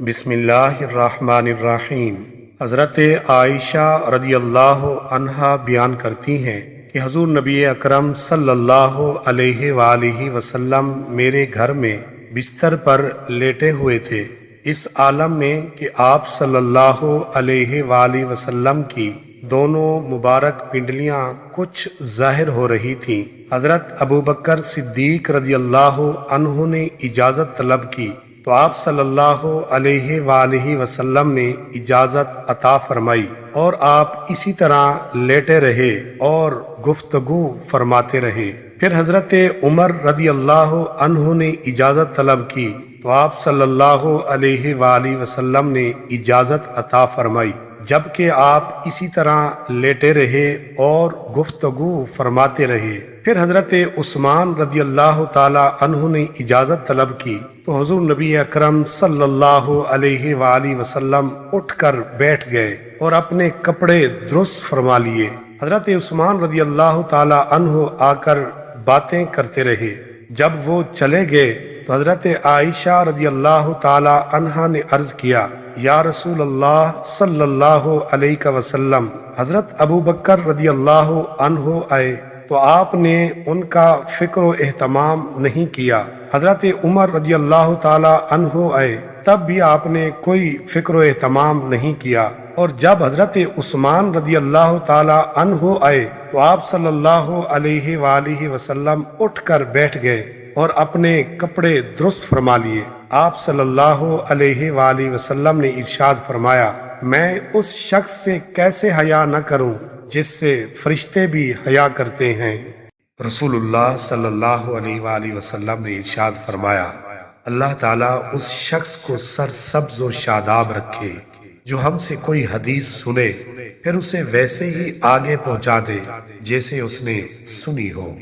بسم اللہ الرحمن الرحیم۔ حضرت عائشہ رضی اللہ عنہا بیان کرتی ہیں کہ حضور نبی اکرم صلی اللہ علیہ وآلہ وسلم میرے گھر میں بستر پر لیٹے ہوئے تھے، اس عالم میں کہ آپ صلی اللہ علیہ وآلہ وسلم کی دونوں مبارک پنڈلیاں کچھ ظاہر ہو رہی تھیں۔ حضرت ابوبکر صدیق رضی اللہ عنہ نے اجازت طلب کی تو آپ صلی اللہ علیہ وآلہ وسلم نے اجازت عطا فرمائی اور آپ اسی طرح لیٹے رہے اور گفتگو فرماتے رہے۔ پھر حضرت عمر رضی اللہ عنہ نے اجازت طلب کی تو آپ صلی اللہ علیہ وآلہ وسلم نے اجازت عطا فرمائی، جبکہ آپ اسی طرح لیٹے رہے اور گفتگو فرماتے رہے۔ پھر حضرت عثمان رضی اللہ تعالی عنہ نے اجازت طلب کی تو حضور نبی اکرم صلی اللہ علیہ وآلہ وسلم اٹھ کر بیٹھ گئے اور اپنے کپڑے درست فرما لیے۔ حضرت عثمان رضی اللہ تعالی عنہ آ کر باتیں کرتے رہے۔ جب وہ چلے گئے تو حضرت عائشہ رضی اللہ تعالی عنہا نے عرض کیا، یا رسول اللہ صلی اللہ علیہ وسلم، حضرت ابوبکر رضی اللہ عنہ آئے تو آپ نے ان کا فکر و اہتمام نہیں کیا۔ حضرت عمر رضی اللہ تعالی عنہ آئے تب بھی آپ نے کوئی فکر و اہتمام نہیں کیا، اور جب حضرت عثمان رضی اللہ تعالی عنہ آئے تو آپ صلی اللہ علیہ وآلہ وسلم اٹھ کر بیٹھ گئے اور اپنے کپڑے درست فرما لیے۔ آپ صلی اللہ علیہ وآلہ وسلم نے ارشاد فرمایا، میں اس شخص سے کیسے حیا نہ کروں جس سے فرشتے بھی حیا کرتے ہیں۔ رسول اللہ صلی اللہ علیہ وآلہ وسلم نے ارشاد فرمایا، اللہ تعالیٰ اس شخص کو سرسبز و شاداب رکھے جو ہم سے کوئی حدیث سنے پھر اسے ویسے ہی آگے پہنچا دے جیسے اس نے سنی ہو۔